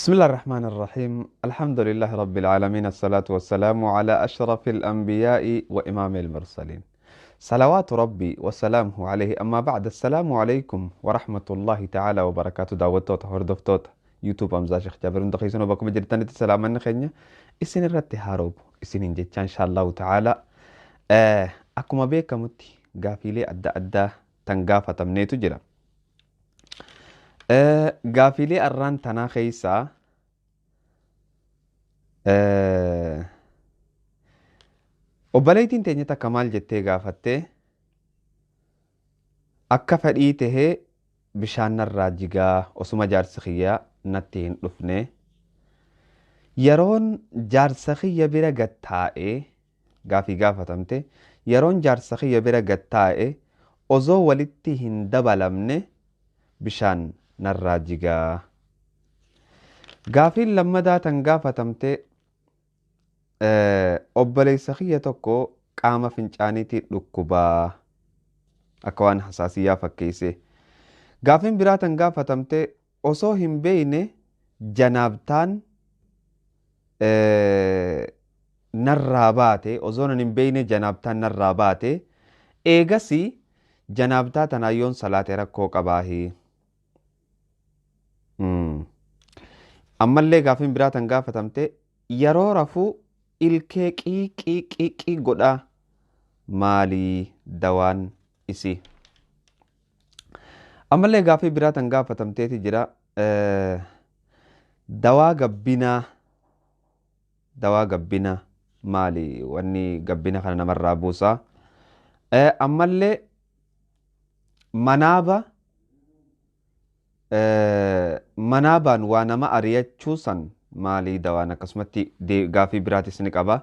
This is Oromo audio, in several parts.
بسم الله الرحمن الرحيم الحمد لله رب العالمين الصلاة والسلام على أشرف الأنبياء وإمام المرسلين صلوات ربي وسلامه عليه أما بعد السلام عليكم ورحمة الله تعالى وبركاته دعوتوت هردفتوت يوتيوب أمزا شيخ جابرون دقيسون وبكم جريتان تسلامان نخيني إسين الرتي هاروب إسين إنجيتشان إن شاء الله تعالى أكما بيكا متي غافيلي أدى تنغافة تمنيتو جرا gaafilee arraan tanaa keessaa obboleettiin teenya takka maal jettee gaafattee akka fedhii tahee bishaan narraa jigaa osuma jaarsa kiyyaa natti hin dhufne yeroon jaarsa kiyya bira gattaa'ee gaafii gaafatamte yeroon jaarsa kiyya bira gattaa'ee osoo walitti hin dabalamne bishaan narraa jigaa. Gaafiin lammadaa tan gaafatamte obboleessa kiyya tokko qaama fincaaniitii dhukkubaa akka waan hasaasiyyaa fakkeesse. Gaafiin biraa tan gaafatamte osoo hin beeyne janaabtaan narraa baate osoo hin beeyne janaabtaan narraa baate eegasii janaabtaa tanayyoon salaate rakkoo qabaahii. Ammallee gaafiin biraa tan gaafatamte yeroo rafuu ilkee qiiqii godhaa maalii dawaan isi. Ammallee gaafii biraa tan gaafatamteeti jira dawaa gabbinaa maali wanni gabbina kana namarraa buusaa. Ammallee manaabaan waa nama ari'achuu san maalii dawaan akkasumatti gaafii biraatis ni qaba.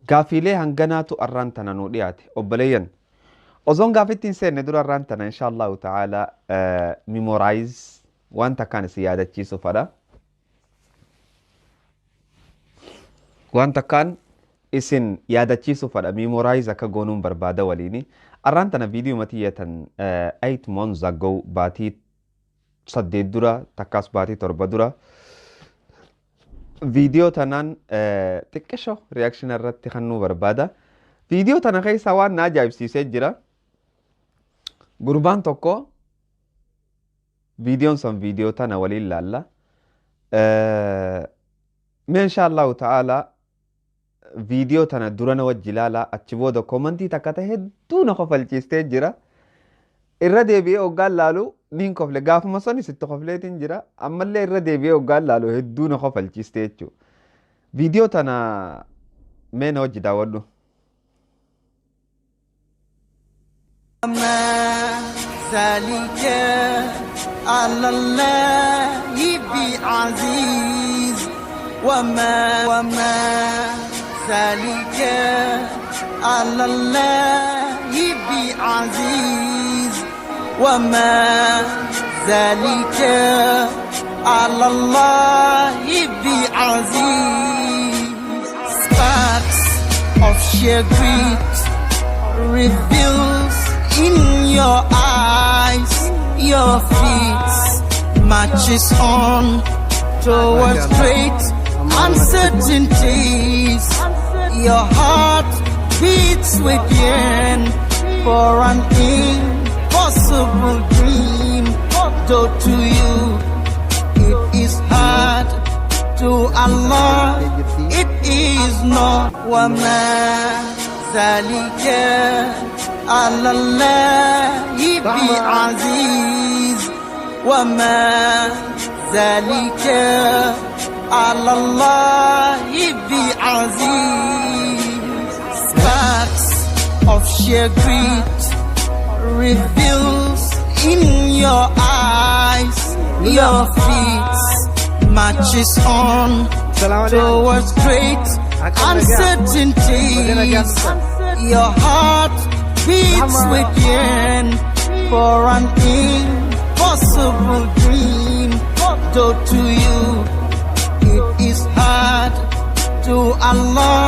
Gaafiilee hanganaatu arraan tana nuu dhiyaate obboleeyyan osoon gaafittiin seenne dura arraan tana inshaallahu ta'ala memorize waan takkaan isin yaadachiisuufadha. Waan takkaan isin yaadachiisuufadha memorize akka goonuun barbaada waliini. Arraan tana viidiyoo matiyyatan 8 months ago baatii 8 dura takkaas baatii 7 dura viidiyoo tanaan xiqqisho reaction irratti kannuu barbaada. Viidiyoo tana keessaa waan na ajaa'ibsiisee jira. Gurbaan tokko viidiyoon san viidiyoo tana waliin laalla. Mee inshaallahu ta'ala viidiyoo tana durana wajji laala achi booda koomantii takka ta'e hedduu na kofalchiistee jira. Irra deebi'ee hoggaan laalu niin kofle gaafuma soni sitti kofleetiin jira. Ammallee irra deebi'ee hoggaan laalu hedduu na kofalchiistee jechuudha. Viidiyoo tana mee na wajji daawwadhu. ذلك على الله بعزيز وما ذلك على الله بعزيز وما ذلك على الله بعزيز. Sparks of sheer greed reveals in your eyes, your feet marches on towards great uncertainties. Your heart beats within for an impossible dream. Though to you it is hard, to Allah it is not. وَمَا ذَلِكَ على الله بعزيز وما ذلك على الله بعزيز. Sparks of sheer greed reveals in your eyes, your feet marches on towards great uncertainties. Your heart beats within for an impossible dream. Though to you it is hard, to Allah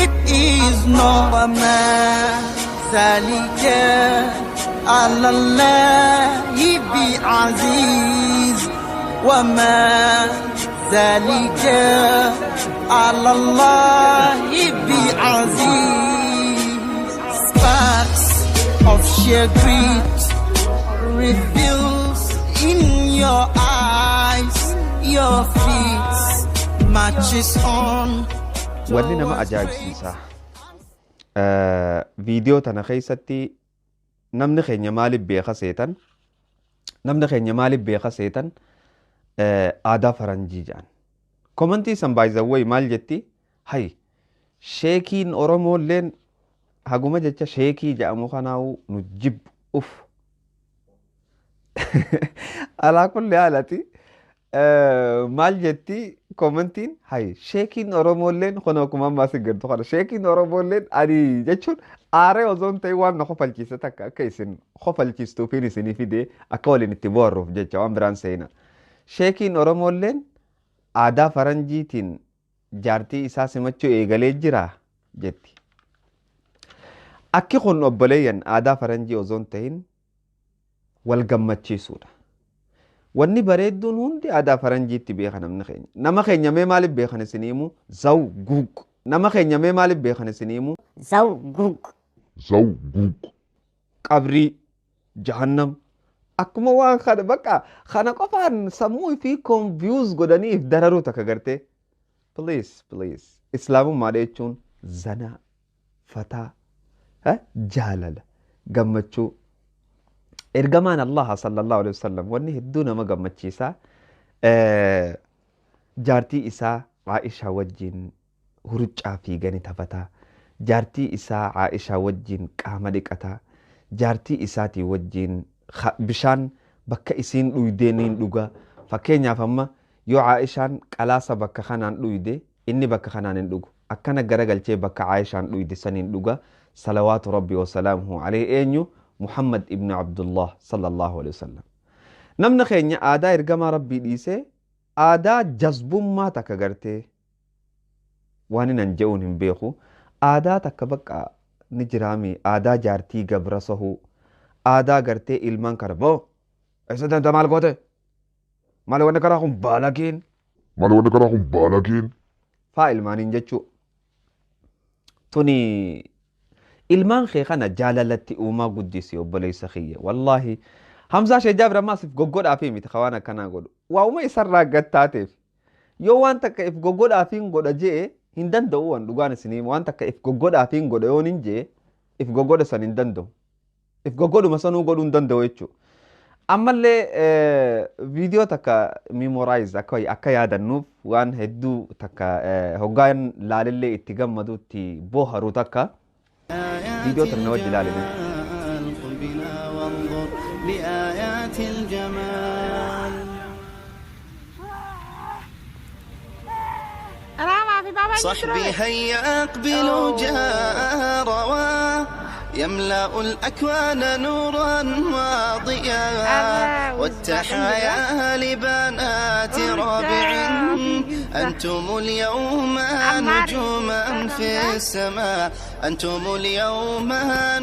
it is not. وما ذلك على الله بعزيز وما ذلك على الله بعزيز. Sparks of sheer greed reveals in your eyes, your feet matches on. wanni nama ajaa'ibsiisa viidiyoo tana keessatti namni keenya maaliif beeka seetan aadaa faranjii jedhan komantii san baay'izawway maal jetti hay sheekiin oromoolleen haguma jecha sheekii jedhamu kanaawu nu jibbuuf alaa kulli haalati maal jetti komantiin hay sheekiin oromoolleen kun akkuma ammaa siggartu kana sheekiin oromoolleen ani jechuun aaree osoon ta'e waan na kofalchiisa takka akka isin kofalchiistuufiin isinii fidee akka waliin itti boorruuf jecha waan biraan seena sheekiin oromoolleen aadaa faranjiitiin jaartii isaa simachuu eegalee jira jetti. Akki kun obboleeyyan aadaa faranjii osoon ta'in wal gammachiisuudha. Wanni bareedduun hundi aadaa faranjiitti beeka namni keenya. Nama keenya mee maaliif beekan isiniimu? Zawguuq. Nama keenya mee maaliif beekan isiniimu? Zawguuq. Qabrii, jahannam. Akkuma waan kana bakka kana qofaan sammuu fi konfiyuuz godhaniif dararuu takka gartee. Please. Islaamummaa jechuun zanaa, fataa, jaalala, gammachuu. Ergamaan Allah sallallahu alaihi wasallam wanni hedduu nama gammachiisa jaartii isaa Aisha wajjin huruccaa fiiganii taphataa jaartii isaa Aisha wajjin qaama dhiqataa jaartii isaatii wajjin bishaan bakka isiin dhuydeeniin dhuga fakkeenyaaf amma yoo Aishaan qalaasa bakka kanaan dhuyde inni bakka kanaan hin dhugu akkana garagalchee bakka Aishaan dhuyde saniin dhuga salawaatu rabbi wa salaamuhu alayhi eenyu Muhammad ibn Abdullah sallallahu alaihi wasallam. Namni keenya aadaa ergamaa rabbii dhiisee aadaa jazbummaa takka gartee waan hin je'uun hin beeku aadaa takka bakka ni jiraami aadaa jaartii gabra sahuu aadaa gartee ilmaan karboo isa danta maal goote maal wanni karaa kun baalakiin faa ilmaaniin jechuu tuni ilmaan kee kana jaalalatti uumaa guddisi obboleessa kiyya wallaahi hamzaa shee jaabir ammaasif goggodhaafi miti waan akkanaa godhu waa'uma isarraa gattaateef yoo waan takka if goggodhaafiin godha jee hin danda'u waan dhugaan isinii waan takka if goggodhaafiin godha yoon hin jee if goggodha san hin danda'u if goggodhuma sanuu godhuu hin danda'u jechuu ammallee viidiyoo takka memorize akka yaadannuuf waan hedduu takka hoggaan laalillee itti gammaduutti booharuu takka فيديو تنوج جلالي بنا وانظر لآيات الجمال. صحبي هيا أقبلوا جاء رواه يملأ الأكوان نورا وضياء والتحايا لبنات رابع أنتم اليوم نجوما في السماء أنتم اليوم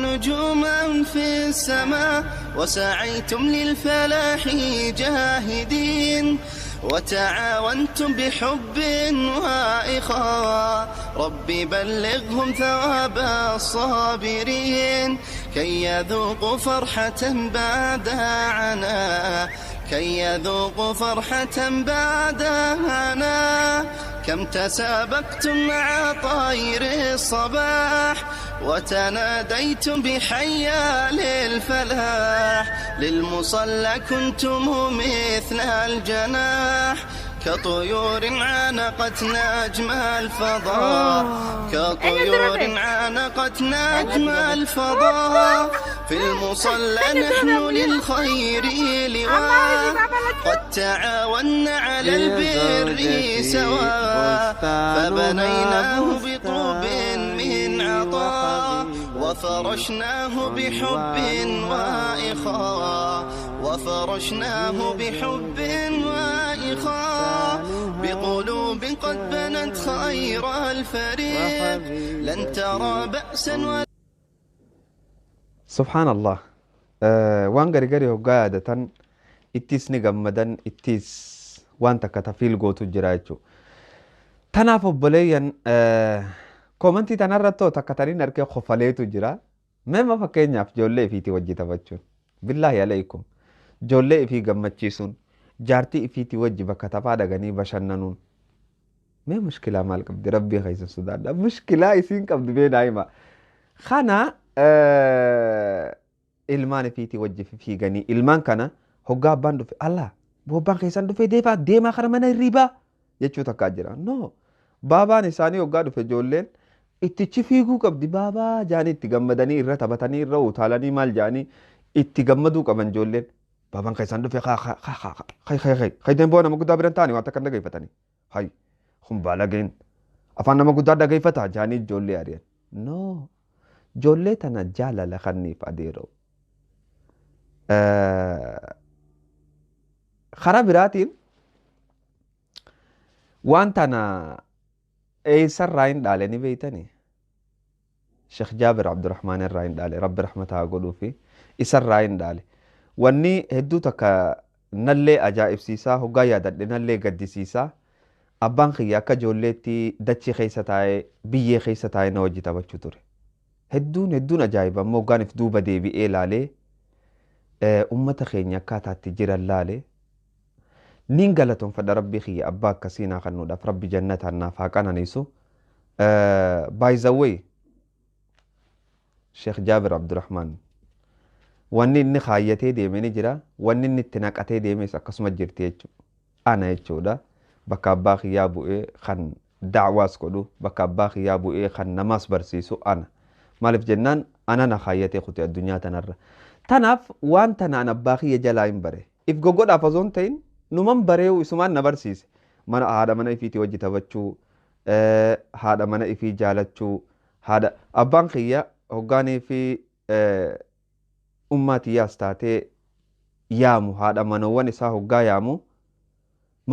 نجوما في السماء وسعيتم للفلاح جاهدين وتعاونتم بحب وإخاء ربي بلغهم ثواب الصابرين كي يذوقوا فرحة بعد عنا كي يذوقوا فرحة بعد عنا كم تسابقتم مع طير الصباح وتناديتم بحيا للفلاح للمصلى كنتم مثل الجناح كطيور عانقت نجم الفضاء كطيور عانقت نجم الفضاء في المصلى نحن للخير لواء قد تعاوننا على البر سواء فبنيناه بطوب من عطاء وفرشناه بحب وإخاء وفرشناه بحب وإخاء بقلوب قد بنت خير الفريق لن ترى بأسا سبحان الله waan gari hoggaa yaadatan ittis ni gammadan ittis waan takka tafiil gootu jira jechuudha. Tanaaf obboleeyyan koomantii tanarrattoo takka taniin argee qofaleetu jira. Meema fakkeenyaaf ijoollee ifiitii wajji taphachuun billaahi alaykum ijoollee ifii gammachiisuun jaartii ifiitii wajji bakka taphaa dhaganii bashannanuun mee mushkilaa maal qabdi rabbii keessa sodaadha mushkilaa isiin qabdi beenaa hima kana ilmaan ifiitii wajji fiiganii ilmaan kana hoggaa abbaan dhufe Allah bobbaan keessan dhufe deemaa kana mana hirribaa jechuu takkaa jira no baabaan isaanii hoggaa dhufe ijoolleen ittichi fiiguu qabdi baabaa jaanii itti gammadanii irra taphatanii irra utaalanii maal jaanii itti gammaduu qaban ijoolleen baabaan keessan dhufe kaydeen boo nama guddaa biran taa'anii waan takka dhaggeeffatanii hay humbaa lageen afaan nama guddaa dhaggeeffata jaanii ijoollee ari'an no ijoollee tana jaalala kanniif adeeroo karaa biraatiin waan tana eessarraa hin dhaale ni beeytanii Sheekh Jaabir Abdurrahmaan irraa hin dhaale rabbi rahmataa godhuu fi isarraa hin dhaale wanni hedduu takka nallee ajaa'ibsiisaa hoggaa yaadadhe nallee gaddisiisaa abbaan kiyya akka ijoolleetti dachii keessa taa'ee biyyee keessa taa'ee na wajji taphachuu ture hedduun ajaa'iba ammoo hoggaaniif duuba deebi'ee laalee ummata keenya akkaataatti jiran laalee nin galatoonfadha rabbii kiyya abbaa akkasii naa kennuudhaaf rabbi jannataan naaf haa qananiisu by the way Sheekh Jaabir Abdurrahmaan wanni inni kaayyatee deeme ni jira wanni inni itti naqatee deemes akkasuma jirti jechuudha ana jechuudha bakka abbaa kiyyaa bu'ee kan da'waas godhu bakka abbaa kiyyaa bu'ee kan namaas barsiisu ana maaliif jennaan ana na kaayyatee kute addunyaa tanarra tanaaf waan tanaan abbaa kiyya jalaa hin bare if goggodhaaf osoo hin ta'in numan bareewu isumaan na barsiise mana haadha mana ifiitii wajji taphachuu haadha mana ifii jaalachuu haadha abbaan kiyya hoggaanii fi ummaatiyyaas taatee yaamu haadha manawwan isaa hoggaa yaamu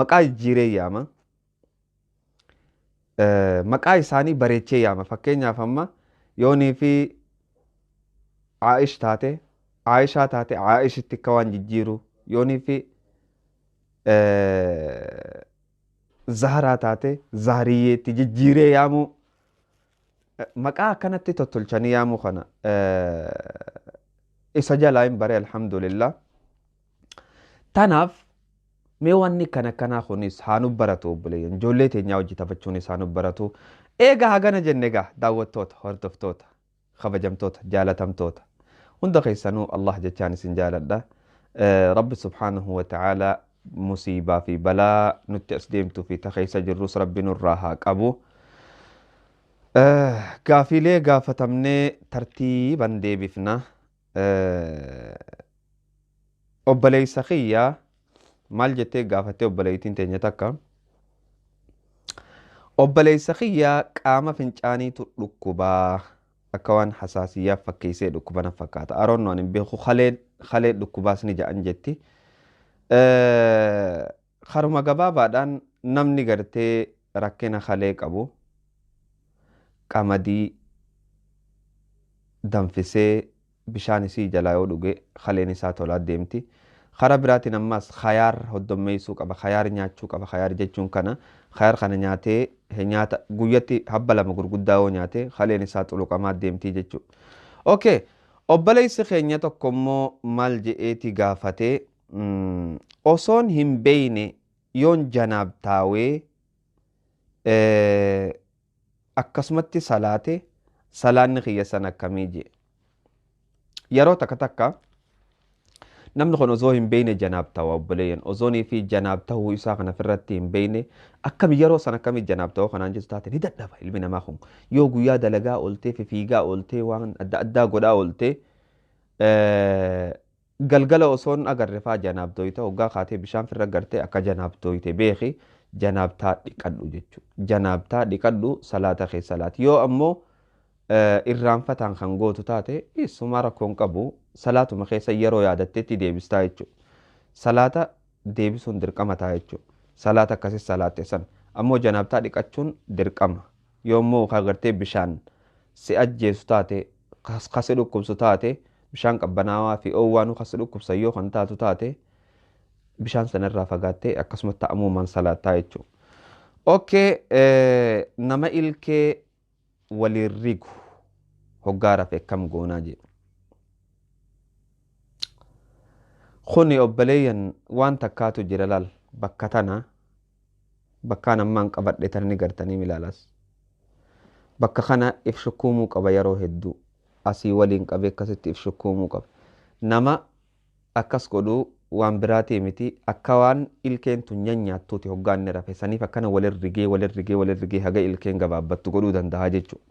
maqaa jijjiiree yaama maqaa isaanii bareechee yaama fakkeenyaaf amma yoonii fi Aish taate Aishaa taate Aishitti akka waan jijjiiru yoonii fi Zahraa taate Zahriyyeetti jijjiiree yaamu maqaa akkanatti tottolchanii yaamu kana isa jalaa hin bare alhamdulillah tanaaf mee wanni kan akkanaa kunis haa nu baratu obboleeyyan ijoollee teenyaa hojii taphachuunis haa nu baratu eegaa hagana jenne egaa daawwattoota hordoftoota kabajamtoota jaalatamtoota hunda keessanuu Allah jechaan isin jaaladha rabbi subhaanahu wa ta'aalaa musiibaa fi balaa nutti as deemtuu fi takeessa jirrus rabbi nurraa haa qabu gaafiilee gaafatamnee tartiiban deebifna obboleeysa kiyyaa maal jettee gaafattee obboleeytiin teenya takka obboleeysa kiyyaa qaama fincaaniitu dhukkubaa akka waan hasaasiyyaa fakkeessee dhukkubana fakkaata aroonnoon hin beeku kalee dhukkubaas ni ja'an jetti haruma gabaabaadhaan namni gartee rakkina kalee qabu qamadii danfisee bishaan isii jalaa yoo dhuge kaleen isaa tolaa deemti karaa biraatiin ammas khayaar hoddommeessuu qaba khayaar nyaachuu qaba khayaar jechuun kana khayaar kana nyaatee nyaata guyyatti habba lama gurguddaa yoo nyaate kaleen isaa xuluqamaa deemti jechuudha okay obboleessi keenya tokko immoo maal je'eeti gaafatee osoon hin beeyne yoon janaab taawee akkasumatti salaate salaanni kiyya san akkamii jee yeroo takka namni kun osoo hin beeyne janaab ta'uu obboleeyyan osoonii fi janaab ta'uu isaa kana ofirratti hin beeyne akkami yeroo san akkamii janaab ta'uu kanaan jechu taate ni dadhaba ilmi namaa kun yoo guyyaa dalagaa ooltee fi fiigaa ooltee waan adda addaa godhaa ooltee galgala osoon agarrefaa janaab ta'uu hoggaa kaatee bishaan firra gartee akka janaab ta'uu beeki janaabtaa dhiqadhu jechuudha janaabtaa dhiqadhu salaata keessa salaati yoo ammoo irraanfataan kan gootu taate isuma rakkoon qabu salaatuma keessa yeroo yaadattetti deebistaa jechuudha salaata deebisuun dirqama ta'a jechuudha salaata akkasii salaatte san ammoo janaabtaa dhiqachuun dirqama yoommoo agartee bishaan si ajjeesu taate kasi dhukkubsu taate bishaan qabbanaawaa fi oowwaanu kas dhukkubsan yoo kan taatu taate bishaan sanarraa fagaattee akkasuma ta'amuumaan salaataa jechuudha. Nama ilkee waliin rigu hoggaa rafe akkam goonaa jedhu. Kuni obboleeyyan waan takkaatu jira laal bakka tana bakkaan ammaan qabadhe tanni gartanii milaalas. Bakka kana if shukkuumuu qaba yeroo hedduu asii waliin qabee akkasitti if shukkuumuu qaba. Nama akkas godhuu waan biraatii miti akka waan ilkeen tun nyaattuuti hoggaan inni rafe saniif akkana walirrigee haga ilkeen gabaabbattu godhuu danda'a jechuudha.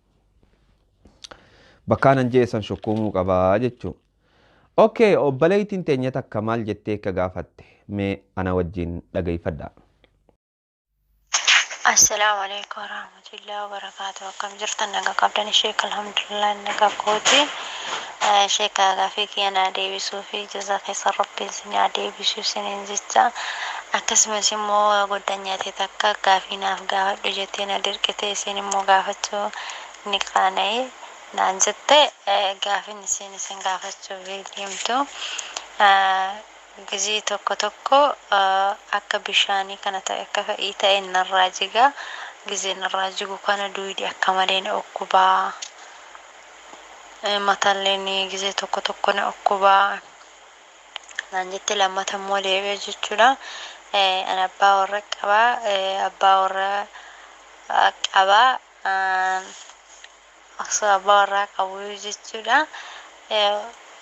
Bakkaanan jeessan shukkuumuu qabaa jechuudha. Obboleeytiin teenya takka maal jettee akka gaafatte mee ana wajjin dhaggeeffadhaa. Assalamu alaikum warahmatullahi wabarakatuh. Akkam jirtan naga qabdan sheek alhamdulillah naga kooti. Sheek gaafii kiyana deebisuu fi jazaakisa rabbiin sinii deebisuu siniin jecha akkasumas immoo goddanyaatee takka gaafii naaf gaafadhu jettee na dirqite isin immoo gaafachuu ni qaana'e naan jette gaafiin isin gaafachuu deemtu. Gizii tokko akka bishaanii kana ta'e akka fa'ii ta'e narraa jiga. Gizii narraa jigu kana duwidii akka malee na okkubaa. Matalleen gizii tokko na okkubaa. Naan jette lammata immoo deebi'e jechuudha. Ani abbaa warra qabaa. Osoo abbaa warraa qabu jechuudha.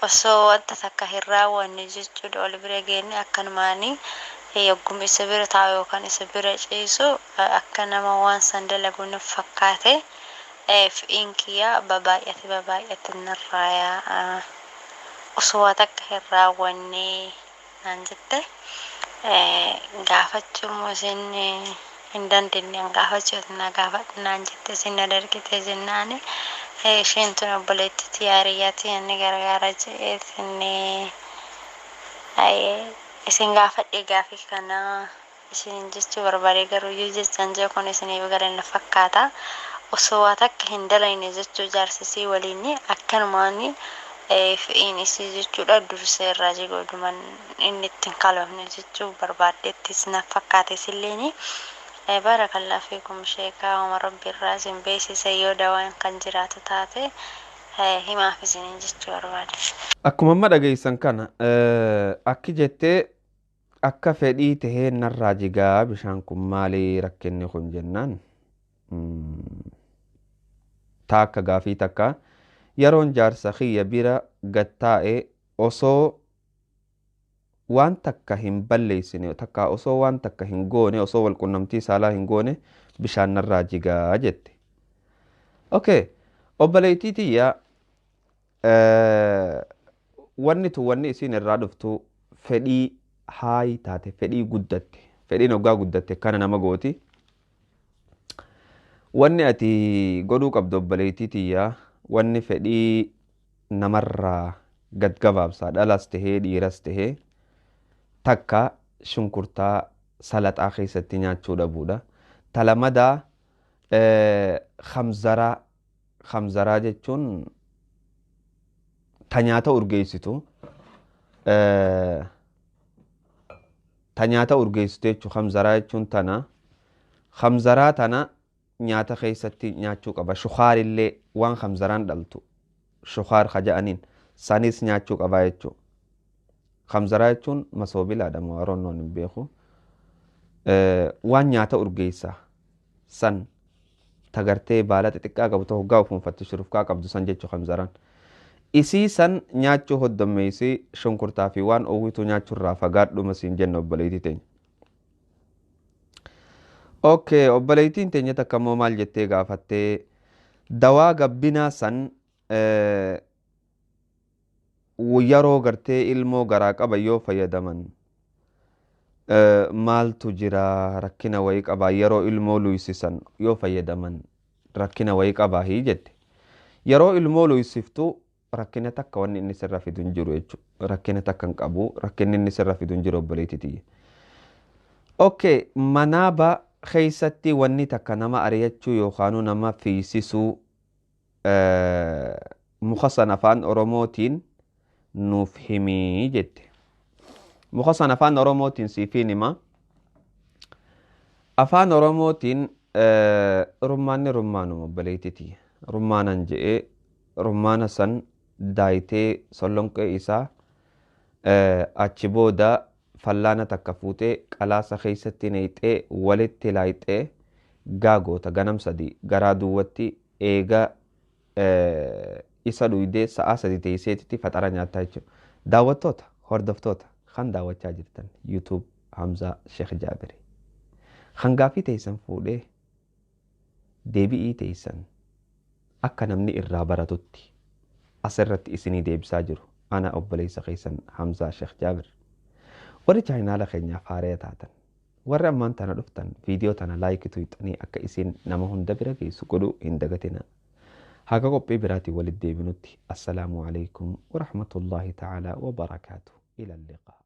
Osoo wanta takka hin raawwanne jechuudha ol bira geenne akkanumaanii yogguu isa bira taa'u yookaan isa bira ciisu akka nama waan san dalagu nuuf fakkaate fi'iin kiyya babaay'ate narraa osoo waan takka hin raawwanne naan jette gaafachuu isin hin dandeenye gaafachuu na gaafadhu naan jette isin na dargite jennaani. Isheen tun obboleettii yaariyyaatti inni gargaara jedhee isin gaafadhe gaafii kana isin jechuu barbaade garuu yoo jechaan jee kun isiniif galanna fakkaata. Osoo waan takka hin dalayne jechuu jaarsisii waliin akkanumaan fi'iin isii jechuudha dursee irraa jigodhuman inni ittiin kalofne jechuu barbaadettis na fakkaate isilleen. Barakallahu fiikum sheekaa Umar Rabbi irraa isin beeksisa yoo dawaan kan jiraatu taate himaaf isiniin jechuu barbaade. Akkuma amma dhageessan kana akki jettee akka fedhii tahee narraa jigaa bishaan kun maalii rakkinni kun jennaan taakka gaafii takka yeroon jaarsa kiyya bira gattaa'e osoo waan takka hin balleessine takka osoo waan takka hin goone osoo wal qunnamtii saalaa hin goone bishaan narraa jigaa jette. Obboleettii tiyya wanni isin irraa dhuftu fedhii haayi taate fedhii guddatte fedhiin hoggaa guddatte kana nama gooti. Wanni ati godhuu qabdu obboleettii tiyya wanni fedhii namarraa gad gabaabsaa dhalas tahee dhiiras tahee takka shunkurtaa salaxaa keessatti nyaachuu dhabuudha. Talamadaa khamzaraa jechuun ta nyaata urgeessitu jechuun khamzaraa jechuun khamzaraa tana nyaata keessatti nyaachuu qaba. Shukaarillee waan khamzaraan dhaltu shukaar kaja'aniin sanis nyaachuu qaba jechuudha. Khamzaraa jechuun masoobilaadha waaronnoon hin beeku. Waan nyaata urgeessa san tagartee baala xixiqqaa qabu ta'u hoggaa ufuunfattu shurufkaa qabdu san jechuu khamzaraan. Isii san nyaachuu hoddommeessi shunkurtaa fi waan oowwituu nyaachuurraa fagaadhuma siin jenna obboleettii teenya. Obboleettiin teenya takka immoo maal jettee gaafattee dawaa gabbinaa san yeroo gartee ilmoo garaa qaba yoo fayyadaman maaltu jira rakkina wayii qabaa yeroo ilmoo luysisan yoo fayyadaman rakkina wayii qabaa hii jette. Yeroo ilmoo luysiftu rakkina takka wanni inni sirra fidu hin jiru jechuudha. Rakkina takka hin qabu rakkinni inni sirra fidu hin jiru obboleettii tiyya. Manaaba keessatti wanni takka nama ari'achuu yookaan nama fiisisuu muka san afaan Oromootiin نفهمي جد مخصنا أفان أوروموتين سيفين ما أفان أوروموتين رمانو مبليتتي رمانا جئ رمانا سن دايتي سلونك إيسا أتشبودا فلانا تكفوتي قلاسا خيستي نيتي ولدتي لايتي غاغو تغنم سدي غرادووتي إيغا إيسا دويدي سآسا دي تيسيتي فترة نياتا يجو داوتوتا هردفتوتا خان داوتا جرتن يوتيوب حمزة شيخ جابري خنغافي تيسن فودي deebi'ii teessan akka namni irraa baratutti asirratti isinii deebisaa jiru ana obboleessa keessan Hamzaa Sheekh Jaabir warri chaayinaala keenyaaf haaraa taatan warri ammaan tana dhuftan viidiyoo tana laayikitu hixanii akka isin nama hunda bira geessu godhuu hin dagatina haga qophii biraatii walitti deebinutti assalaamu alaykum wa rahmatullaahi ta'aalaa wa barakaatuh ila liqaa